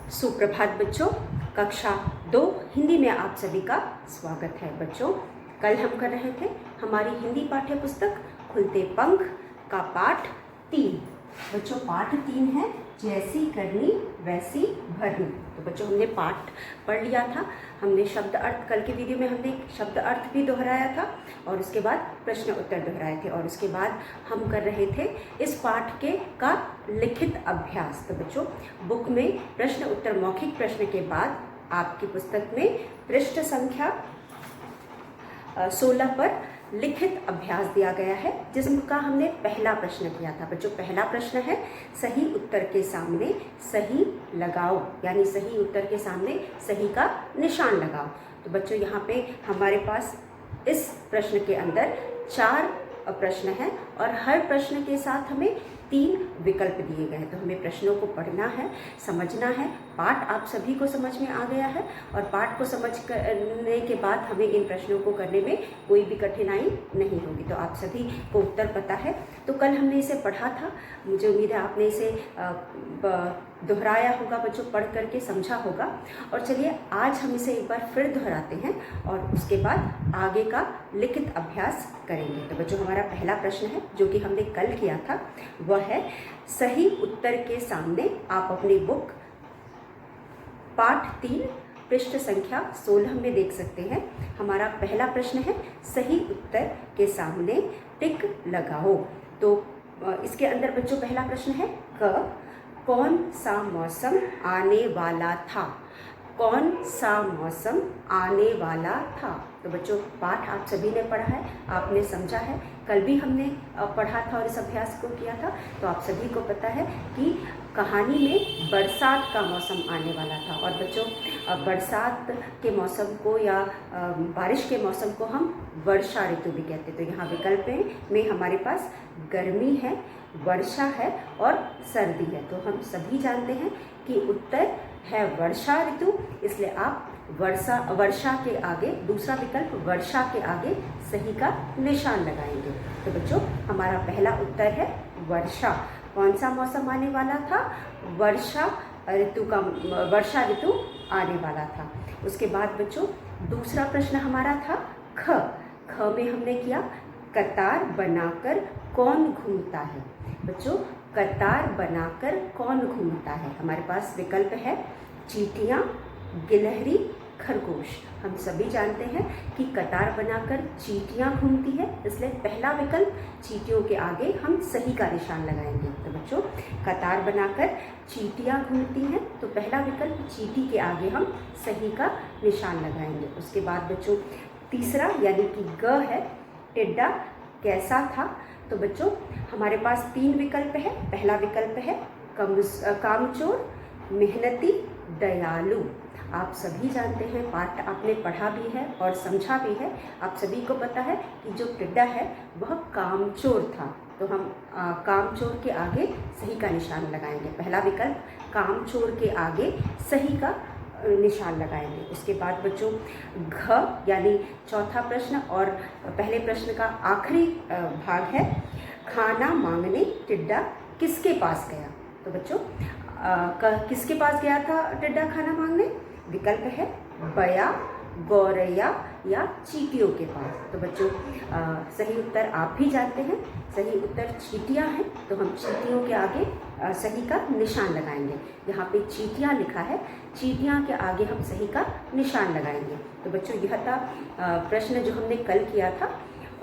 सुप्रभात बच्चों। कक्षा 2 हिंदी में आप सभी का स्वागत है। बच्चों, कल हम कर रहे थे हमारी हिंदी पाठ्य पुस्तक खुलते पंख का पाठ 3। बच्चों, पाठ 3 है जैसी करनी वैसी भरनी। तो बच्चों, हमने पाठ पढ़ लिया था। हमने शब्द अर्थ, कल के वीडियो में हमने शब्द अर्थ भी दोहराया था और उसके बाद प्रश्न उत्तर दोहराए थे और उसके बाद हम कर रहे थे इस पाठ के का लिखित अभ्यास। तो बच्चों, बुक में प्रश्न उत्तर मौखिक प्रश्न के बाद आपकी पुस्तक में पृष्ठ संख्या 16 पर लिखित अभ्यास दिया गया है, जिसका हमने पहला प्रश्न किया था। बच्चों, पहला प्रश्न है सही उत्तर के सामने सही लगाओ, यानी सही उत्तर के सामने सही का निशान लगाओ। तो बच्चों, यहाँ पे हमारे पास इस प्रश्न के अंदर 4 प्रश्न हैं और हर प्रश्न के साथ हमें 3 विकल्प दिए गए हैं। तो हमें प्रश्नों को पढ़ना है, समझना है। पाठ आप सभी को समझ में आ गया है और पाठ को समझ करने के बाद हमें इन प्रश्नों को करने में कोई भी कठिनाई नहीं होगी। तो आप सभी को उत्तर पता है। तो कल हमने इसे पढ़ा था, मुझे उम्मीद है आपने इसे दोहराया होगा बच्चों, पढ़ करके समझा होगा। और चलिए आज हम इसे एक बार फिर दोहराते हैं और उसके बाद आगे का लिखित अभ्यास करेंगे। तो बच्चों, हमारा पहला प्रश्न है जो कि हमने कल किया था, वह है सही उत्तर के सामने। आप अपनी बुक पाठ 3 पृष्ठ संख्या 16 में देख सकते हैं। हमारा पहला प्रश्न है सही उत्तर के सामने टिक लगाओ। तो इसके अंदर बच्चों पहला प्रश्न है कौन सा मौसम आने वाला था? कौन सा मौसम आने वाला था? तो बच्चों, पाठ आप सभी ने पढ़ा है, आपने समझा है। कल भी हमने पढ़ा था और इस अभ्यास को किया था। तो आप सभी को पता है कि कहानी में बरसात का मौसम आने वाला था। और बच्चों, बरसात के मौसम को या बारिश के मौसम को हम वर्षा ऋतु भी कहते हैं। तो यहाँ विकल्प में हमारे पास गर्मी है, वर्षा है और सर्दी है। तो हम सभी जानते हैं कि उत्तर है वर्षा ऋतु, इसलिए आप वर्षा के आगे, दूसरा विकल्प वर्षा के आगे सही का निशान लगाएंगे। तो बच्चों, हमारा पहला उत्तर है वर्षा। कौन सा मौसम आने वाला था? वर्षा ऋतु आने वाला था। उसके बाद बच्चों, दूसरा प्रश्न हमारा था ख में हमने किया कतार बनाकर कौन घूमता है? बच्चों, कतार बनाकर कौन घूमता है? हमारे पास विकल्प है चींटियाँ, गिलहरी, खरगोश। हम सभी जानते हैं कि कतार बनाकर चींटियाँ घूमती है, इसलिए पहला विकल्प चींटियों के आगे हम सही का निशान लगाएंगे। तो बच्चों, कतार बनाकर चींटियाँ घूमती हैं, तो पहला विकल्प चींटी के आगे हम सही का निशान लगाएंगे। उसके बाद बच्चों, तीसरा यानी कि ग है टिड्डा कैसा था? तो बच्चों, हमारे पास 3 विकल्प है। पहला विकल्प है कामचोर, मेहनती, दयालु। आप सभी जानते हैं, पाठ आपने पढ़ा भी है और समझा भी है। आप सभी को पता है कि जो टिड्डा है वह कामचोर था। तो हम कामचोर के आगे सही का निशान लगाएंगे। पहला विकल्प कामचोर के आगे सही का निशान लगाएंगे। उसके बाद बच्चों, घ यानी चौथा प्रश्न और पहले प्रश्न का आखिरी भाग है खाना मांगने टिड्डा किसके पास गया? तो बच्चों, किसके पास गया था टिड्डा खाना मांगने? विकल्प है बया, गौरैया या चींटियों के पास। तो बच्चों, सही उत्तर आप भी जानते हैं, सही उत्तर चींटियाँ हैं। तो हम चींटियों के आगे सही का निशान लगाएंगे। यहाँ पे चींटियाँ लिखा है, चींटियाँ के आगे हम सही का निशान लगाएंगे। तो बच्चों, यह था प्रश्न जो हमने कल किया था,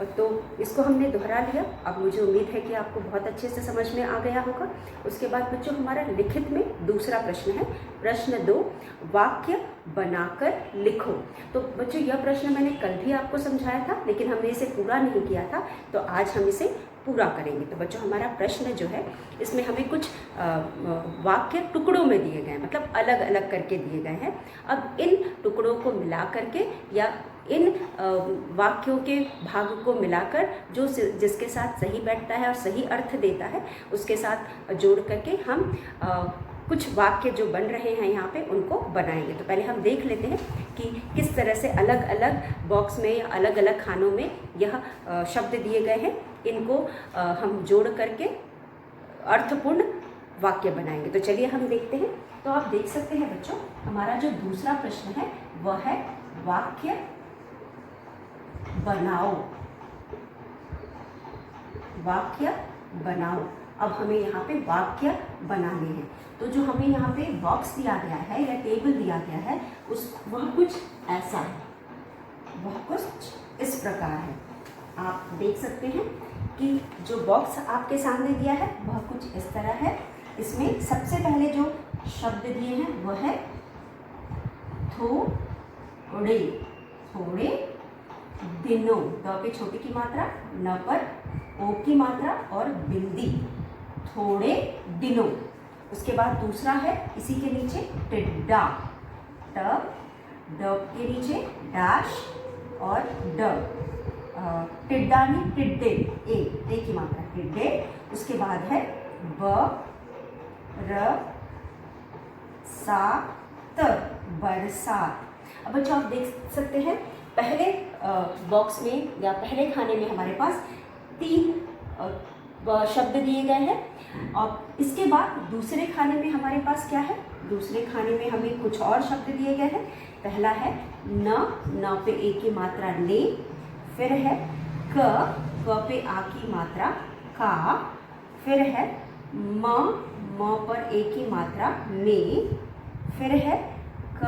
तो इसको हमने दोहरा लिया। अब मुझे उम्मीद है कि आपको बहुत अच्छे से समझ में आ गया होगा। उसके बाद बच्चों, हमारा लिखित में दूसरा प्रश्न है प्रश्न 2 वाक्य बनाकर लिखो। तो बच्चों, यह प्रश्न मैंने कल भी आपको समझाया था, लेकिन हमने इसे पूरा नहीं किया था, तो आज हम इसे पूरा करेंगे। तो बच्चों, हमारा प्रश्न जो है इसमें हमें कुछ वाक्य टुकड़ों में दिए गए हैं, मतलब अलग अलग करके दिए गए हैं। अब इन टुकड़ों को मिला करके या इन वाक्यों के भाग को मिलाकर जो जिसके साथ सही बैठता है और सही अर्थ देता है, उसके साथ जोड़ करके हम कुछ वाक्य जो बन रहे हैं यहाँ पे उनको बनाएंगे। तो पहले हम देख लेते हैं कि किस तरह से अलग अलग बॉक्स में या अलग अलग खानों में यह शब्द दिए गए हैं। इनको हम जोड़ करके अर्थपूर्ण वाक्य बनाएंगे। तो चलिए हम देखते हैं तो आप देख सकते हैं बच्चों, हमारा जो दूसरा प्रश्न है वह है वाक्य बनाओ। वाक्य बनाओ। अब हमें यहाँ पे वाक्य बनाने हैं। तो जो हमें यहाँ पे बॉक्स दिया गया है या टेबल दिया गया है वह कुछ ऐसा है, वह कुछ इस प्रकार है। आप देख सकते हैं कि जो बॉक्स आपके सामने दिया है वह कुछ इस तरह है। इसमें सबसे पहले जो शब्द दिए हैं वह है थोड़े। थोड़े दिनों, द पे छोटी की मात्रा, न पर ओ की मात्रा और बिंदी। थोड़े दिनों। उसके बाद दूसरा है इसी के नीचे टिड्डा, ट, ड के नीचे डैश और ड, टिड्डा नहीं टिड्डे, ए की मात्रा टिड्डे। उसके बाद है ब र सा त, बरसात। अब बच्चों आप देख सकते हैं पहले बॉक्स में या पहले खाने में हमारे पास 3 शब्द दिए गए हैं और इसके बाद दूसरे खाने में हमारे पास क्या है, दूसरे खाने में हमें कुछ और शब्द दिए गए हैं। पहला है न पे ए की मात्रा ने, फिर है क पे आ की मात्रा का, फिर है म पर ए की मात्रा ने, फिर है क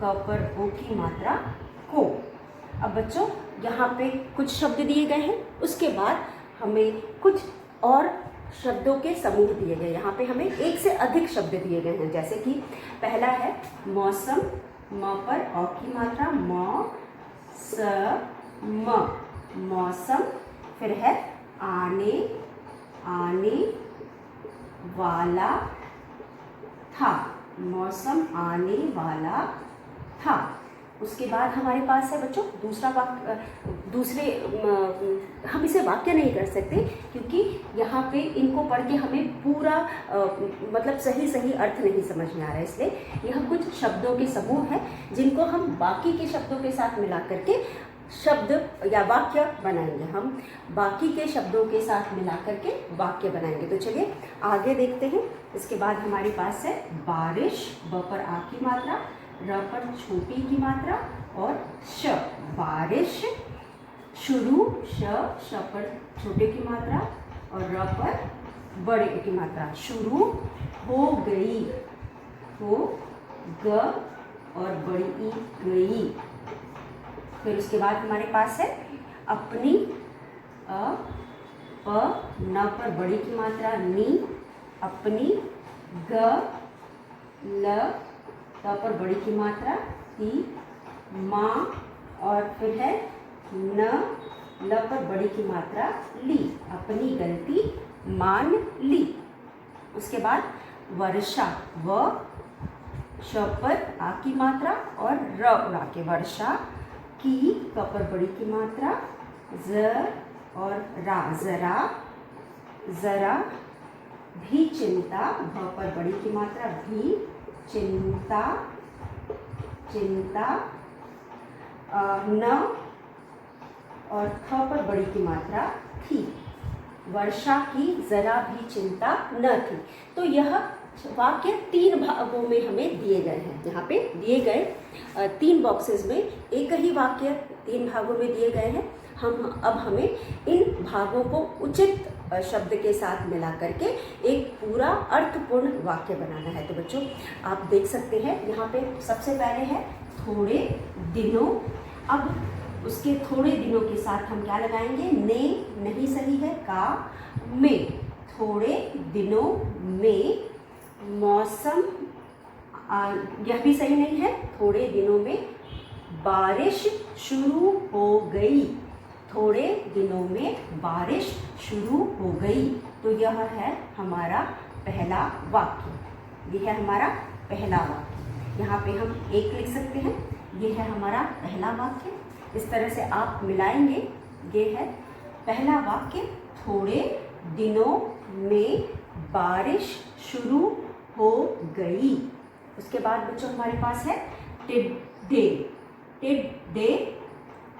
पर ओ की मात्रा को। अब बच्चों यहाँ पे कुछ शब्द दिए गए हैं, उसके बाद हमें कुछ और शब्दों के समूह दिए गए। यहाँ पे हमें एक से अधिक शब्द दिए गए हैं, जैसे कि पहला है मौसम, म पर औ की मात्रा मौ स म, मौसम। फिर है आने वाला था, मौसम आने वाला था। उसके बाद हमारे पास है बच्चों दूसरा वाक्य, हम इसे वाक्य नहीं कर सकते क्योंकि यहाँ पे इनको पढ़ के हमें पूरा मतलब सही अर्थ नहीं समझ में आ रहा है, इसलिए यह कुछ शब्दों के समूह है जिनको हम बाकी के शब्दों के साथ मिला करके शब्द या वाक्य बनाएंगे। हम बाकी के शब्दों के साथ मिला करके वाक्य बनाएंगे। तो चलिए आगे देखते हैं। इसके बाद हमारे पास है बारिश, ब पर आ की मात्रा, र पर छोटी की मात्रा और श, बारिश। शुरू, श पर छोटे की मात्रा और र पर बड़े की मात्रा, शुरू हो गई, हो ग और बड़ी ई गई। फिर उसके बाद हमारे पास है अपनी, अ प न पर बड़ी की मात्रा नी, अपनी, ग ल त पर बड़ी की मात्रा ती, माँ और फिर है न ल पर बड़ी की मात्रा ली, अपनी गलती मान ली। उसके बाद वर्षा, व श पर आ की मात्रा और र उड़ा के वर्षा की, क पर बड़ी की मात्रा ज और रा जरा, जरा भी चिंता, भ पर बड़ी की मात्रा भी, चिंता, चिंता, न और थ पर बड़ी की मात्रा थी, वर्षा की जरा भी चिंता न थी। तो यह वाक्य 3 भागों में हमें दिए गए हैं। यहाँ पे दिए गए 3 बॉक्सेस में एक ही वाक्य 3 भागों में दिए गए हैं। अब हमें इन भागों को उचित शब्द के साथ मिला करके एक पूरा अर्थपूर्ण वाक्य बनाना है। तो बच्चों आप देख सकते हैं यहाँ पे सबसे पहले है थोड़े दिनों। अब उसके थोड़े दिनों के साथ हम क्या लगाएंगे, ने नहीं सही है, का में, थोड़े दिनों में मौसम, यह भी सही नहीं है, थोड़े दिनों में बारिश शुरू हो गई, थोड़े दिनों में बारिश शुरू हो गई। तो यह है हमारा पहला वाक्य, यह है हमारा पहला वाक्य। यहाँ पे हम एक लिख सकते हैं, यह है हमारा पहला वाक्य। इस तरह से आप मिलाएंगे, ये है पहला वाक्य, थोड़े दिनों में बारिश शुरू हो गई। उसके बाद बच्चों हमारे पास है टिड्डे, टिड्डे,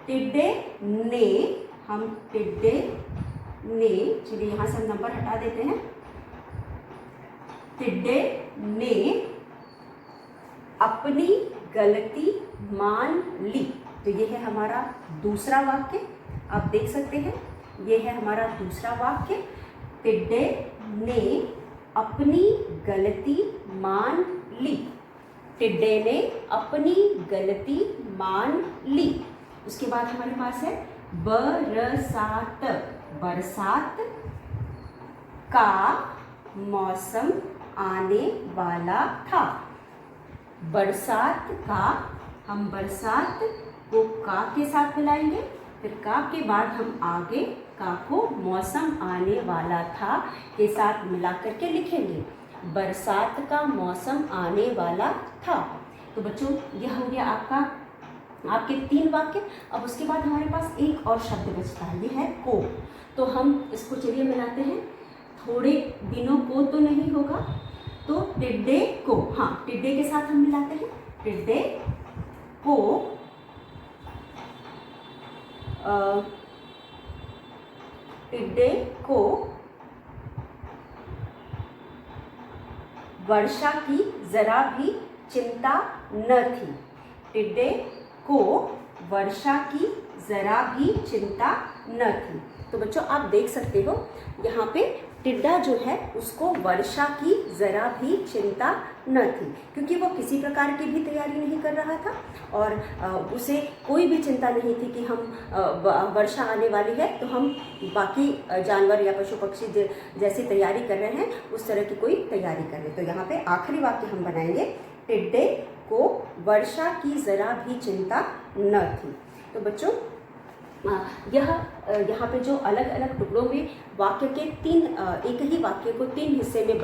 टिड्डे ने, हम टिड्डे ने, चलिए यहाँ से हम नंबर हटा देते हैं, टिड्डे ने अपनी गलती मान ली। तो ये है हमारा दूसरा वाक्य, आप देख सकते हैं, ये है हमारा दूसरा वाक्य। टिड्डे ने अपनी गलती मान ली। टिड्डे ने अपनी गलती मान ली। उसके बाद हमारे पास है बरसात। बरसात का मौसम आने वाला था। बरसात का, हम बरसात को का के साथ मिलाएंगे, फिर का के बाद हम आगे का को मौसम आने वाला था के साथ मिला करके लिखेंगे। बरसात का मौसम आने वाला था। तो बच्चों यह हो गया आपके 3 वाक्य। अब उसके बाद हमारे पास एक और शब्द बचता है, ये है को। तो हम इसको चलिए मिलाते हैं। थोड़े दिनों को तो नहीं होगा, तो टिड्डे को, हाँ टिड्डे के साथ हम मिलाते हैं। टिड्डे को टिड्डे को वर्षा की जरा भी चिंता न थी। टिड्डे को वर्षा की जरा भी चिंता न थी। तो बच्चों आप देख सकते हो यहाँ पे टिड्डा जो है उसको वर्षा की जरा भी चिंता न थी, क्योंकि वो किसी प्रकार की भी तैयारी नहीं कर रहा था और उसे कोई भी चिंता नहीं थी कि हम वर्षा आने वाली है तो हम बाकी जानवर या पशु पक्षी जैसी तैयारी कर रहे हैं उस तरह की कोई तैयारी कर रहे। तो यहाँ पे आखिरी वाक्य हम बनाएंगे, टिड्डे को वर्षा की जरा भी चिंता न थी। तो बच्चों यहाँ पे जो अलग अलग टुकड़ों में वाक्य के एक ही वाक्य को 3 हिस्से में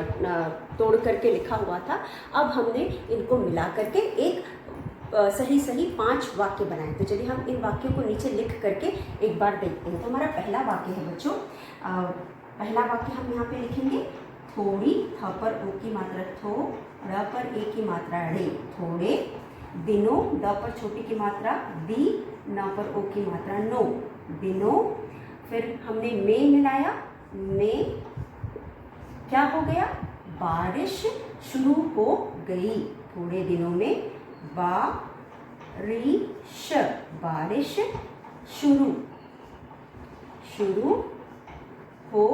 तोड़ करके लिखा हुआ था, अब हमने इनको मिला करके एक सही 5 वाक्य बनाए। तो चलिए हम इन वाक्यों को नीचे लिख करके एक बार देखते हैं। तो हमारा पहला वाक्य है बच्चों, पहला वाक्य हम यहाँ पे लिखेंगे, थोड़ी, थ पर ओ की मात्रा थो, र पर ए की मात्रा रे, थोड़े दिनों, द पर छोटी की मात्रा दी, न पर ओ की मात्रा नो, दिनों। फिर हमने में मिलाया, में क्या हो गया, बारिश शुरू हो गई। थोड़े दिनों में बारिश, बारिश शुरू हो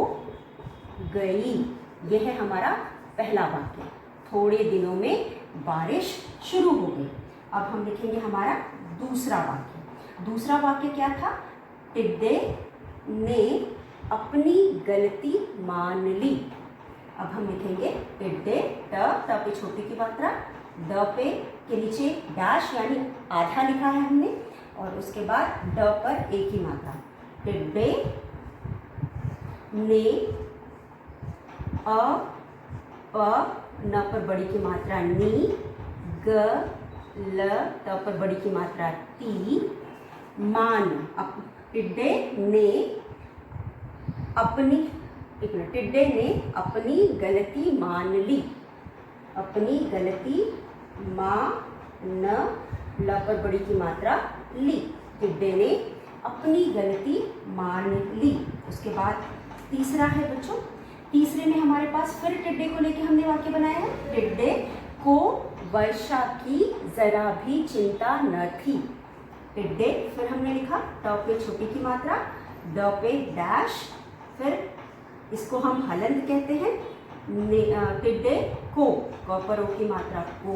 गई। यह है हमारा पहला वाक्य, थोड़े दिनों में बारिश शुरू हो गई। अब हम लिखेंगे हमारा दूसरा वाक्य। दूसरा वाक्य क्या था, टिड्डे ने अपनी गलती मान ली। अब हम लिखेंगे टिड्डे, ट पे छोटी की मात्रा, द पे के नीचे डैश यानी आधा लिखा है हमने, और उसके बाद ड पर ए की मात्रा। टिड्डे ने न पर बड़ी की मात्रा नी, ल त पर बड़ी की मात्रा ती, मान। टिड्डे ने अपनी, टिड्डे ने अपनी गलती मान ली। अपनी गलती मान, ल पर बड़ी की मात्रा ली। टिड्डे ने अपनी गलती मान ली। उसके बाद तीसरा है बच्चों, तीसरे में हमारे पास फिर टिड्डे को लेके हमने वाक्य बनाया है, टिड्डे को वर्षा की जरा भी चिंता न थी। टिड्डे, फिर हमने लिखा ट पे छोटी की मात्रा, ड पे डैश, फिर इसको हम हलंत कहते हैं। टिड्डे को, क पर ओ की मात्रा को,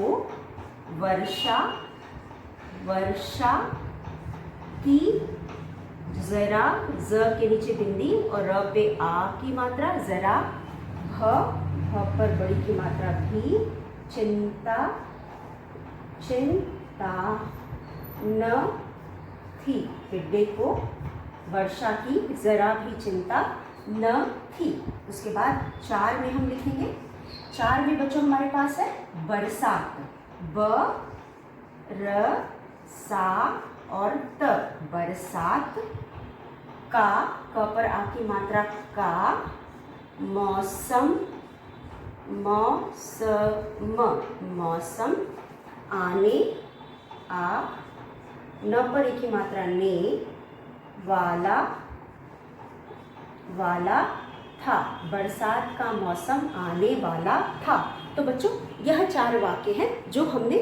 वर्षा की जरा, ज के नीचे बिंदी और र पे आ की मात्रा, जरा, भ पर बड़ी की मात्रा भी, चिंता न थी। टिड्डे को वर्षा की जरा भी चिंता न थी। उसके बाद 4 में हम लिखेंगे, 4 में बच्चों हमारे पास है बरसात, ब र सा और त, बरसात का, क पर आ की मात्रा का, मौसम आने, आ, न पर एक की मात्रा ने, वाला था। बरसात का मौसम आने वाला था। तो बच्चों यह 4 वाक्य हैं जो हमने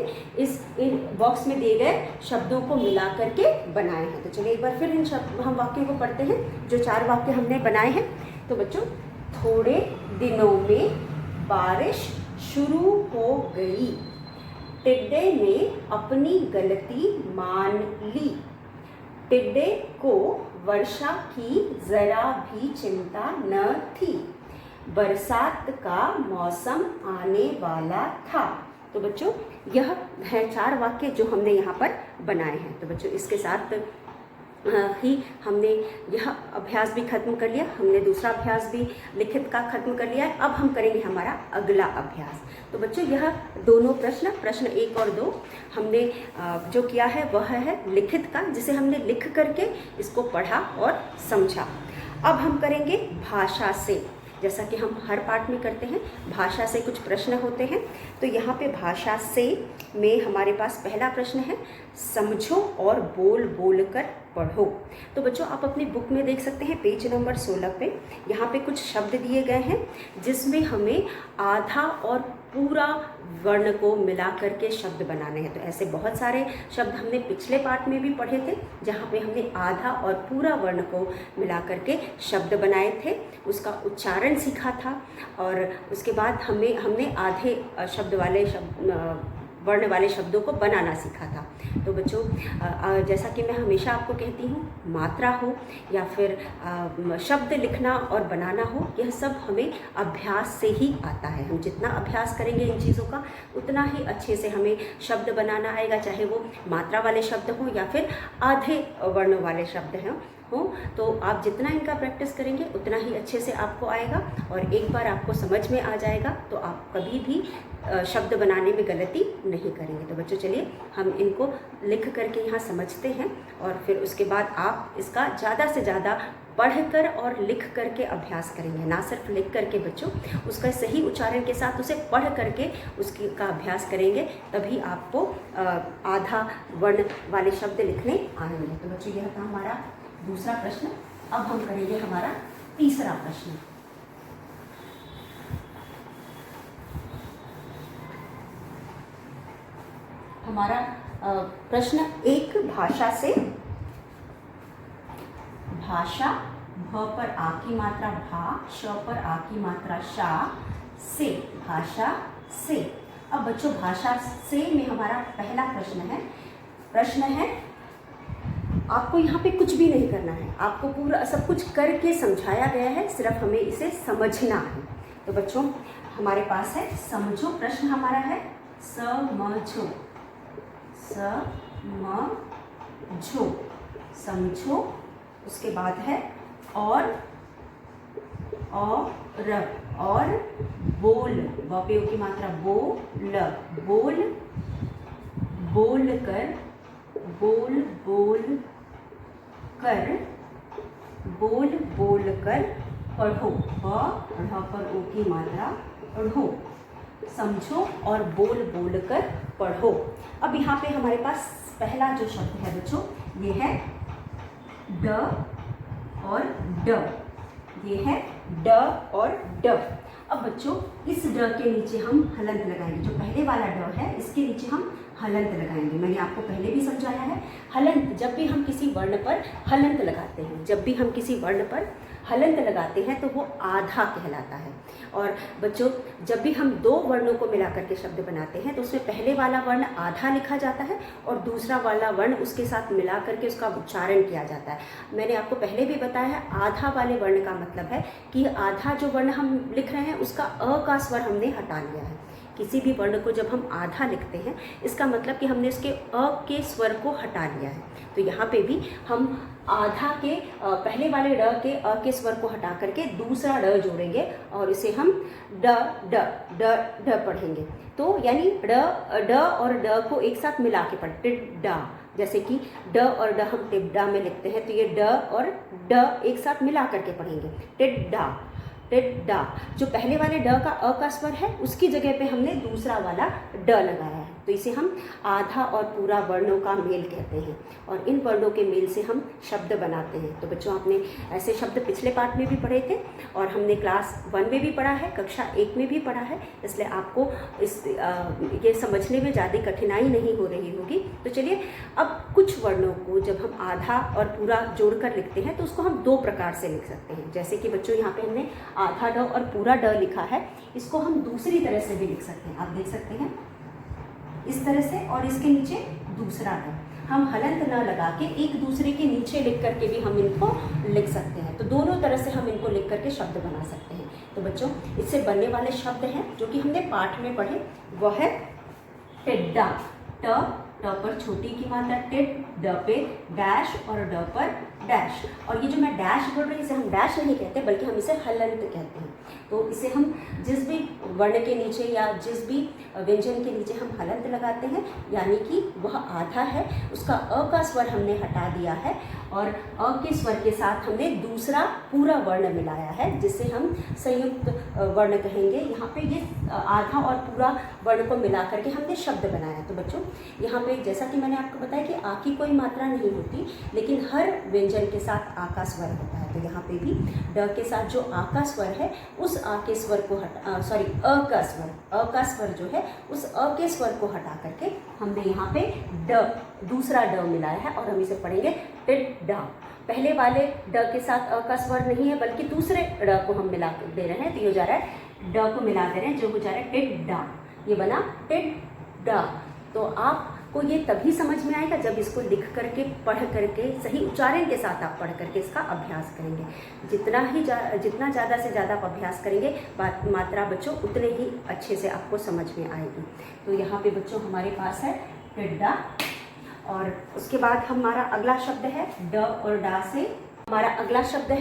इन बॉक्स में दिए गए शब्दों को मिला करके बनाए हैं। तो चलिए एक बार फिर हम वाक्यों को पढ़ते हैं जो 4 वाक्य हमने बनाए हैं। तो बच्चों, थोड़े दिनों में बारिश शुरू हो गई, टिड्डे ने अपनी गलती मान ली, टिड्डे को वर्षा की जरा भी चिंता न थी, बरसात का मौसम आने वाला था। तो बच्चों यह है 4 वाक्य जो हमने यहाँ पर बनाए हैं। तो बच्चों इसके साथ ही हमने यह अभ्यास भी खत्म कर लिया, हमने दूसरा अभ्यास भी लिखित का खत्म कर लिया है। अब हम करेंगे हमारा अगला अभ्यास। तो बच्चों यह दोनों प्रश्न 1 और 2 हमने जो किया है वह है लिखित का, जिसे हमने लिख करके इसको पढ़ा और समझा। अब हम करेंगे भाषा से, जैसा कि हम हर पाठ में करते हैं। भाषा से कुछ प्रश्न होते हैं। तो यहाँ पे भाषा से में हमारे पास पहला प्रश्न है, समझो और बोल बोल कर पढ़ो। तो बच्चों आप अपनी बुक में देख सकते हैं पेज नंबर 16 पे यहाँ पे कुछ शब्द दिए गए हैं जिसमें हमें आधा और पूरा वर्ण को मिला करके शब्द बनाने हैं। तो ऐसे बहुत सारे शब्द हमने पिछले पाठ में भी पढ़े थे जहाँ पे हमने आधा और पूरा वर्ण को मिला करके शब्द बनाए थे, उसका उच्चारण सीखा था और उसके बाद हमने आधे शब्द वाले वर्ण वाले शब्दों को बनाना सीखा था। तो बच्चों जैसा कि मैं हमेशा आपको कहती हूँ, मात्रा हो या फिर शब्द लिखना और बनाना हो, यह सब हमें अभ्यास से ही आता है। हम जितना अभ्यास करेंगे इन चीज़ों का उतना ही अच्छे से हमें शब्द बनाना आएगा, चाहे वो मात्रा वाले शब्द हों या फिर आधे वर्ण वाले शब्द हों। तो आप जितना इनका प्रैक्टिस करेंगे उतना ही अच्छे से आपको आएगा और एक बार आपको समझ में आ जाएगा तो आप कभी भी शब्द बनाने में गलती नहीं करेंगे। तो बच्चों चलिए हम इनको लिख करके यहाँ समझते हैं और फिर उसके बाद आप इसका ज़्यादा से ज़्यादा पढ़कर और लिख करके अभ्यास करेंगे, ना सिर्फ लिख करके बच्चों, उसका सही उच्चारण के साथ उसे पढ़ करके उसकी का अभ्यास करेंगे, तभी आपको आधा वर्ण वाले शब्द लिखने आएंगे। तो बच्चों यह था हमारा दूसरा प्रश्न। अब हम करेंगे हमारा तीसरा प्रश्न। हमारा प्रश्न 1 भाषा से, भाषा भ पर आ की मात्रा भा, श पर आ की मात्रा शा, से, भाषा से। अब बच्चों भाषा से में हमारा पहला प्रश्न है आपको यहाँ पे कुछ भी नहीं करना है, आपको पूरा सब कुछ करके समझाया गया है, सिर्फ हमें इसे समझना है। तो बच्चों हमारे पास है समझो, प्रश्न हमारा है समझो, समझो। उसके बाद है और बोल, ब पे की मात्रा बोल, बोल कर, बोल कर पढ़ो, ब पर ओ की मात्रा पढ़ो, समझो और बोल बोल कर पढ़ो। अब यहाँ पे हमारे पास पहला जो शब्द है बच्चों ये है ड और ड, ये है ड और ड। अब बच्चों इस ड के नीचे हम हलंत लगाएंगे, जो पहले वाला ड है इसके नीचे हम हलंत लगाएंगे। मैंने आपको पहले भी समझाया है, हलंत जब भी हम किसी वर्ण पर हलंत लगाते हैं, जब भी हम किसी वर्ण पर हलंत लगाते हैं तो वो आधा कहलाता है। और बच्चों जब भी हम 2 वर्णों को मिलाकर के शब्द बनाते हैं तो उसमें पहले वाला वर्ण आधा लिखा जाता है और दूसरा वाला वर्ण उसके साथ मिला करके उसका उच्चारण किया जाता है। मैंने आपको पहले भी बताया है, आधा वाले वर्ण का मतलब है कि आधा जो वर्ण हम लिख रहे हैं उसका अ का स्वर हमने हटा लिया है। किसी भी वर्ण को जब हम आधा लिखते हैं इसका मतलब कि हमने उसके अ के स्वर को हटा लिया है। तो यहाँ पे भी हम आधा के पहले वाले ड के अ के स्वर को हटा करके दूसरा ड जोड़ेंगे और इसे हम ड ड ड ड पढ़ेंगे। तो यानी ड और ड को एक साथ मिला के पढ़, टिड्डा, जैसे कि ड और ड हम टिड्डा में लिखते हैं तो ये ड और ड एक साथ मिला करके पढ़ेंगे, टिड्डा टिड्डा। जो पहले वाले ड का अ का स्वर है उसकी जगह पे हमने दूसरा वाला ड लगाया है। तो इसे हम आधा और पूरा वर्णों का मेल कहते हैं, और इन वर्णों के मेल से हम शब्द बनाते हैं। तो बच्चों, आपने ऐसे शब्द पिछले पाठ में भी पढ़े थे और हमने क्लास 1 में भी पढ़ा है, कक्षा 1 में भी पढ़ा है, इसलिए आपको ये समझने में ज़्यादा कठिनाई नहीं हो रही होगी। तो चलिए, अब कुछ वर्णों को जब हम आधा और पूरा जोड़कर लिखते हैं तो उसको हम 2 प्रकार से लिख सकते हैं। जैसे कि बच्चों, यहाँ पे हमने आधा ड और पूरा ड लिखा है, इसको हम दूसरी तरह से भी लिख सकते हैं। आप देख सकते हैं इस तरह से, और इसके नीचे दूसरा ड। हम हलंत न लगा के एक दूसरे के नीचे लिख करके भी हम इनको लिख सकते हैं। तो दोनों तरह से हम इनको लिख करके शब्द बना सकते हैं। तो बच्चों, इससे बनने वाले शब्द हैं जो कि हमने पाठ में पढ़े, वह है टिड्डा। ट पर छोटी की मात्रा टिड, ड पे डैश और ड पर डैश। और ये जो मैं डैश बोल रही हूँ, इसे हम डैश नहीं कहते बल्कि हम इसे हलंत कहते हैं। तो इसे हम जिस भी वर्ण के नीचे या जिस भी व्यंजन के नीचे हम हलंत लगाते हैं, यानी कि वह आधा है, उसका अ का स्वर हमने हटा दिया है और अ के स्वर के साथ हमने दूसरा पूरा वर्ण मिलाया है, जिसे हम संयुक्त वर्ण कहेंगे। यहाँ पे ये आधा और पूरा वर्ण को मिला करके हमने शब्द बनाया। तो बच्चों, यहाँ पे जैसा कि मैंने आपको बताया कि आ की कोई मात्रा नहीं होती, लेकिन हर व्यंजन के साथ आ का स्वर होता है। तो यहाँ पे भी ड के साथ जो आ का स्वर है, उस आ के स्वर को अ का स्वर जो है, उस अ के स्वर को हटा करके हमने यहाँ पे दूसरा ड मिलाया है और हम इसे पढ़ेंगे टिड्डा। पहले वाले ड के साथ अ का स्वर नहीं है, बल्कि दूसरे ड को हम मिला दे रहे हैं। तो ये हो जा रहा है ड को मिला दे रहे हैं, जो हो जा रहा है टिड्डा। ये बना टिड्डा। तो आपको ये तभी समझ में आएगा जब इसको लिख करके, पढ़ करके, सही उच्चारण के साथ आप पढ़ करके इसका अभ्यास करेंगे। जितना ज़्यादा से ज़्यादा आप अभ्यास करेंगे, मात्रा बच्चों उतने ही अच्छे से आपको समझ में आएगी। तो यहाँ पे बच्चों हमारे पास है टिड्डा, और उसके बाद हमारा अगला शब्द है ड और डा से। हमारा अगला शब्द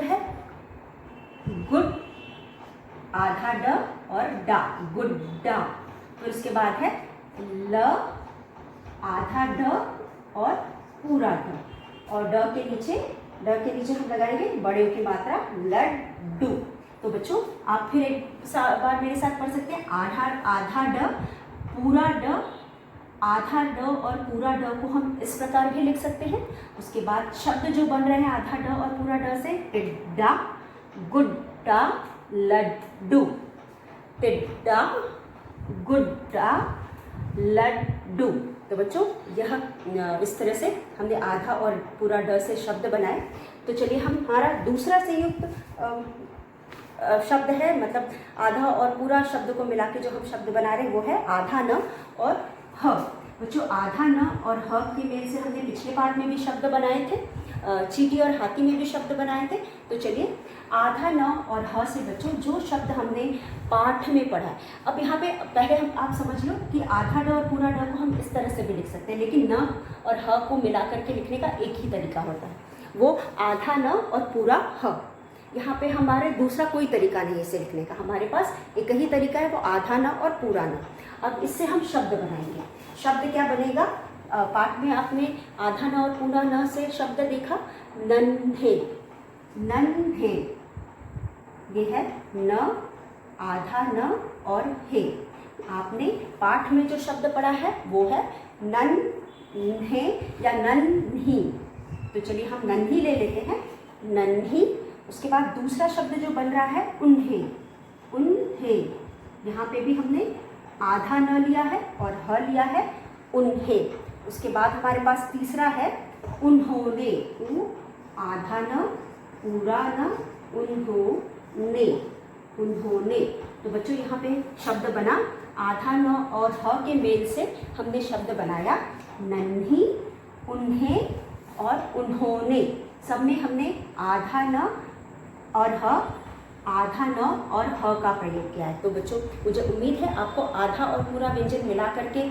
है गुड, आधा ड और डा, गुड्डा। फिर उसके बाद है ल, आधा ड और पूरा ड, और ड के नीचे हम लगाएंगे बड़े की मात्रा लड्डू। तो बच्चों, आप फिर एक बार मेरे साथ पढ़ सकते हैं। आधा ड, पूरा ड, आधा ड और पूरा ड को हम इस प्रकार भी लिख सकते हैं। उसके बाद शब्द जो बन रहे हैं आधा ड और पूरा ड से, टिड्डा, गुड्डा, लड्डू। टिड्डा, गुड्डा, लड्डू। तो बच्चों, यह इस तरह से हमने आधा और पूरा ड से शब्द बनाए। तो चलिए, हमारा दूसरा संयुक्त शब्द है, मतलब आधा और पूरा शब्द को मिला के जो हम शब्द बना रहे हैं, वो है आधा न और ह। बच्चों, आधा न और ह के मेल से हमने पिछले पाठ में भी शब्द बनाए थे, चींटी और हाथी में भी शब्द बनाए थे। तो चलिए, आधा न और ह से बच्चों जो शब्द हमने पाठ में पढ़ा है, अब यहाँ पे पहले आप समझ लो कि आधा ड और पूरा ड को हम इस तरह से भी लिख सकते हैं, लेकिन न और ह को मिला करके लिखने का एक ही तरीका होता है, वो आधा न और पूरा ह। यहाँ पे हमारे दूसरा कोई तरीका नहीं है इसे लिखने का, हमारे पास एक ही तरीका है, वो आधा न और पूरा न। अब इससे हम शब्द बनाएंगे। शब्द क्या बनेगा? पाठ में आपने आधा न और पूरा न से शब्द देखा, नन्हे, नन्हे। ये है न, आधा न और हे। आपने पाठ में जो शब्द पढ़ा है वो है नन्हे या नन्ही। तो चलिए, हम नन्ही ले लेते हैं, नन्ही। उसके बाद दूसरा शब्द जो बन रहा है उन्हें, उन्हें। यहाँ पे भी हमने आधा न लिया है और ह लिया है, उन्हें। उसके बाद हमारे पास तीसरा है उन्होंने, आधा न, पूरा न, उन्होंने, उन्होंने। तो बच्चों, यहाँ पे शब्द बना आधा न और ह के मेल से हमने शब्द बनाया नन्ही, उन्हें और उन्होंने। सब में हमने आधा न और ह, आधा न और ह का प्रयोग किया है। तो बच्चों, मुझे उम्मीद है आपको आधा और पूरा व्यंजन मिला करके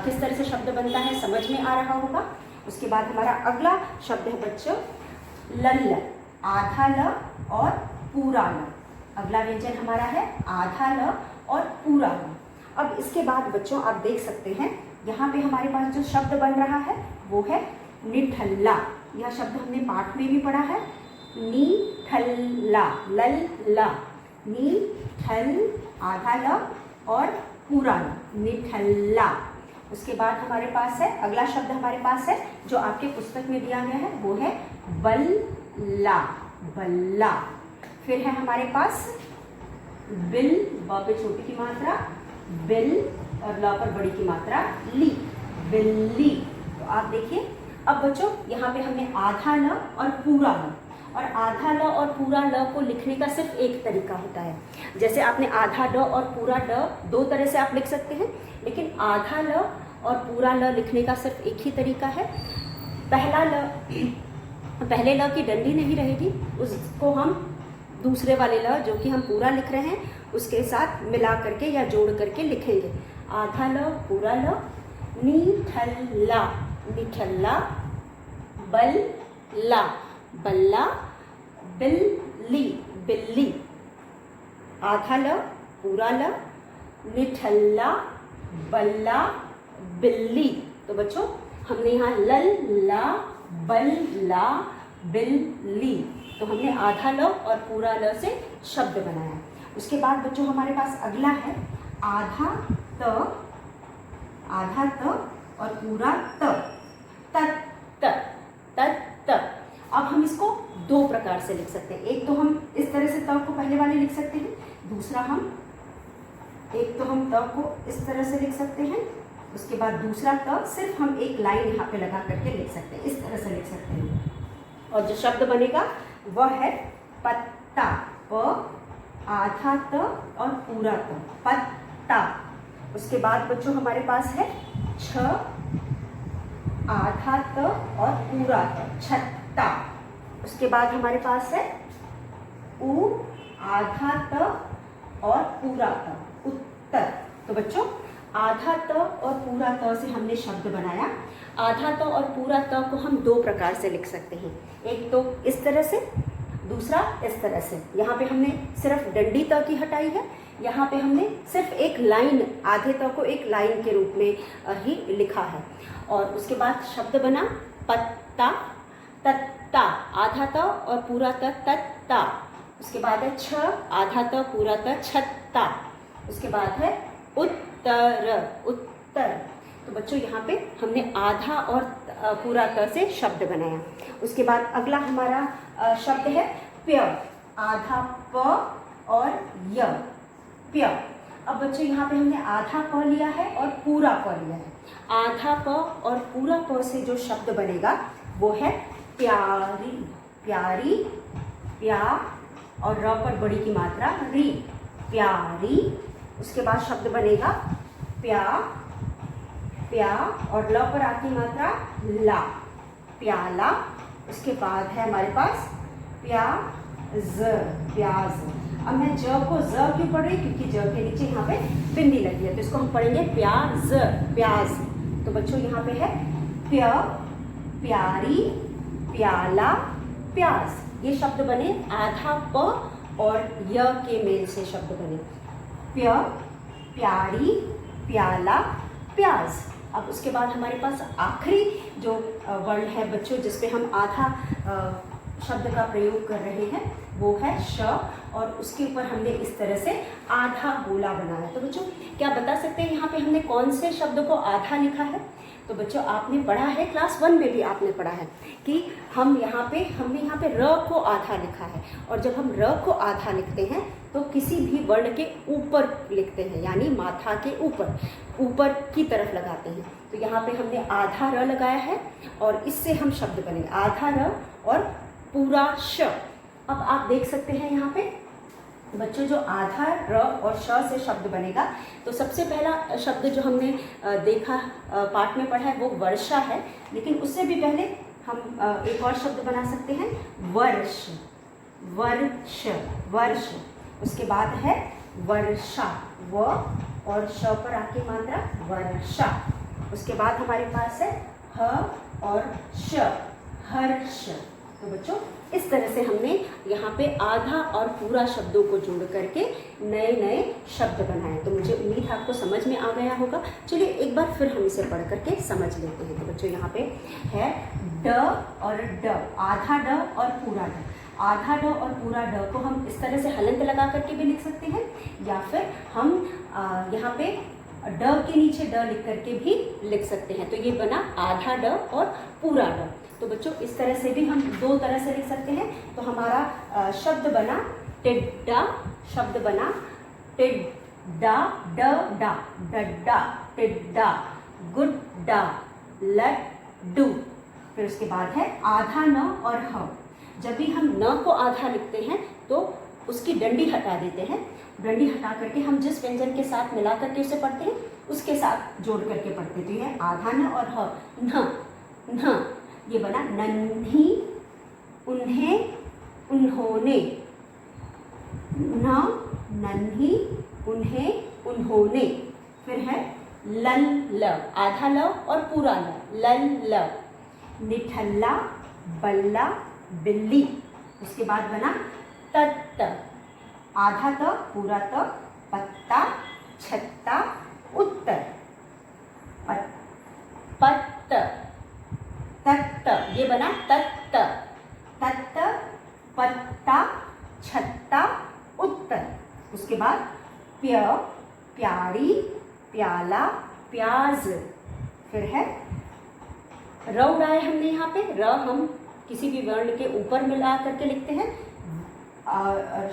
किस तरह से शब्द बनता है समझ में आ रहा होगा। उसके बाद हमारा अगला शब्द है बच्चों लल्ल, आधा ल और पूरा ल। अगला व्यंजन हमारा है आधा ल और पूरा ल। अब इसके बाद बच्चों आप देख सकते हैं, यहाँ पे हमारे पास जो शब्द बन रहा है वो है निठल्ला। यह शब्द हमने पाठ में भी पढ़ा है, नी ठल्ला, लल ला, नी ठल, आधा ल और पूरा ल। निठल्ला। उसके बाद हमारे पास है अगला शब्द हमारे पास है जो आपके पुस्तक में दिया गया है, वो है बल्ला, बल्ला। फिर है हमारे पास बिल, ब पे छोटी की मात्रा बिल और ल पर बड़ी की मात्रा ली, बिल्ली। तो आप देखिए अब बच्चों यहाँ पे हमने आधा ल और पूरा ल, और आधा ल और पूरा ल को लिखने का सिर्फ एक तरीका होता है। जैसे आपने आधा ड और पूरा ड दो तरह से आप लिख सकते हैं, लेकिन आधा ल और पूरा ल लिखने का सिर्फ एक ही तरीका है। पहला ल, पहले ल की डंडी नहीं रहेगी, उसको हम दूसरे वाले ल जो कि हम पूरा लिख रहे हैं उसके साथ मिला करके या जोड़ करके लिखेंगे। आधा ल पूरा ल, निठल्ला, निठल्ला, बल्ला, बल्ला, बिल्ली, बिल्ली। आधा ल पूरा ल, निठल्ला, बल्ला, बिल्ली। तो बच्चों हमने यहाँ लल्ला, बल्ला, बिल्ली, तो हमने आधा ल और पूरा ल से शब्द बनाया। उसके बाद बच्चों हमारे पास अगला है आधा त, आधा त और पूरा त, तत, तत। अब हम इसको दो प्रकार से लिख सकते हैं। एक तो हम इस तरह से त को पहले वाले लिख सकते हैं, दूसरा हम एक तो हम त को इस तरह से लिख सकते हैं, उसके बाद दूसरा त सिर्फ हम एक लाइन यहाँ पे लगा करके लिख सकते हैं, इस तरह से लिख सकते हैं। और जो शब्द बनेगा वह है पत्ता, प आधा त और पूरा त, पत्ता। उसके बाद बच्चों हमारे पास है छ, आधा त और पूरा त, छत्ता। उसके बाद हमारे पास है उ, आधा त और पूरा त, उत्तर। तो बच्चों आधा त और पूरा त से हमने शब्द बनाया। आधा त और पूरा त को हम दो प्रकार से लिख सकते हैं, एक तो इस तरह से, दूसरा इस तरह से। यहाँ पे हमने सिर्फ डंडी त की हटाई है, यहाँ पे हमने सिर्फ एक लाइन, आधे त को एक लाइन के रूप में ही लिखा है। और उसके बाद शब्द बना पत्ता, तत्ता, आधा त और पूरा त, तत्ता। उसके बाद है छ, आधा त पूरा त, छत्ता। उसके बाद है उत्तर, उत्तर। तो बच्चों यहाँ पे हमने आधा और पूरा त से शब्द बनाया। उसके बाद अगला हमारा शब्द है प्य, आधा प और य, प्य। अब बच्चों यहाँ पे हमने आधा प लिया है और पूरा प लिया है। आधा प और पूरा प से जो शब्द बनेगा वो है प्यारी, प्यारी, प्या और र पर बड़ी की मात्रा री, प्यारी। उसके बाद शब्द बनेगा प्या, प्या और ल पर आती मात्रा ला, प्याला। उसके बाद है हमारे पास प्याज, प्याज। अब मैं ज को ज क्यों पढ़ रही, क्योंकि ज के नीचे यहाँ पे बिंदी लगी है, तो इसको हम पढ़ेंगे प्याज, प्याज। तो बच्चों यहाँ पे है प्य, प्यारी, प्याला, प्याज। ये शब्द बने आधा प और य के मेल से शब्द बने, प्य, प्यारी, प्याला, प्याज। अब उसके बाद हमारे पास आखिरी जो वर्ण है बच्चों जिसपे हम आधा शब्द का प्रयोग कर रहे हैं वो है श, और उसके ऊपर हमने इस तरह से आधा गोला बनाया। तो बच्चों क्या बता सकते हैं यहाँ पे हमने कौन से शब्द को आधा लिखा है? तो बच्चों आपने पढ़ा है, क्लास 1 में भी आपने पढ़ा है कि हमने यहाँ पे र को आधा लिखा है, और जब हम र को आधा लिखते हैं तो किसी भी वर्ण के ऊपर लिखते हैं, यानी माथा के ऊपर की तरफ लगाते हैं। तो यहाँ पे हमने आधा र लगाया है और इससे हम शब्द बनेंगे आधा र और पूरा श। अब आप देख सकते हैं यहाँ पे बच्चों जो आधा र और श से शब्द बनेगा, तो सबसे पहला शब्द जो हमने देखा पाठ में पढ़ा है वो वर्षा है, लेकिन उससे भी पहले हम एक और शब्द बना सकते हैं वर्ष, वर्ष, वर्ष। उसके बाद है वर्षा, व और श पर आके मात्रा वर्षा। उसके बाद हमारे पास है ह और श, हर्ष। तो बच्चों इस तरह से हमने यहाँ पे आधा और पूरा शब्दों को जोड़ करके नए नए शब्द बनाए। तो मुझे उम्मीद है आपको समझ में आ गया होगा। चलिए एक बार फिर हम इसे पढ़ करके समझ लेते हैं। तो बच्चों यहाँ पे है ड और ड, आधा ड और पूरा ड। आधा ड और पूरा ड को हम इस तरह से हलंत लगा करके भी लिख सकते हैं, या फिर हम यहाँ पे ड के नीचे ड लिख करके भी लिख सकते हैं। तो ये बना आधा ड और पूरा ड। तो बच्चों इस तरह से भी हम दो तरह से लिख सकते हैं। तो हमारा शब्द बना टिड्डा, शब्द बना टिड्डा, ड डा, डड्डा, टिड्डा, गुड्डा, लड्डू। फिर उसके बाद है आधा न और ह। जब भी हम न को आधा लिखते हैं तो उसकी डंडी हटा देते हैं। डंडी हटा करके हम जिस व्यंजन के साथ मिला करके उसे पढ़ते हैं उसके साथ जोड़ करके पढ़ते। तो ये आधा न और ह, न, न, ये बना नन्ही, उन्हें, उन्होंने, न, नन्ही, उन्हें, उन्होंने। फिर है लल ल, आधा ल और पूरा ल, लल ल, निठल्ला, बल्ला, बिल्ली। उसके बाद बना तत्त, आधा त पूरा त, पत्ता, छत्ता, उत्तर, पत्त, तत्त, ये बना तत्त, तत्त, पत्ता, छत्ता, उत्तर। उसके बाद प्य, प्यारी, प्याला, प्याज। फिर है र उड़ाए हमने यहाँ पे, र हम किसी भी वर्ण के ऊपर मिला करके लिखते हैं।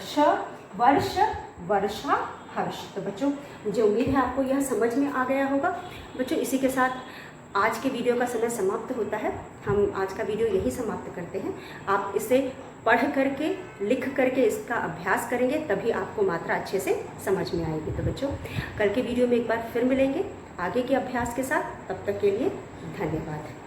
श, वर्ष, वर्षा, हर्ष। तो बच्चों मुझे उम्मीद है आपको यह समझ में आ गया होगा। बच्चों इसी के साथ आज के वीडियो का समय समाप्त होता है। हम आज का वीडियो यही समाप्त करते हैं। आप इसे पढ़ करके लिख करके इसका अभ्यास करेंगे तभी आपको मात्रा अच्छे से समझ में आएगी। तो बच्चों कल के वीडियो में एक बार फिर मिलेंगे आगे के अभ्यास के साथ। तब तक के लिए धन्यवाद।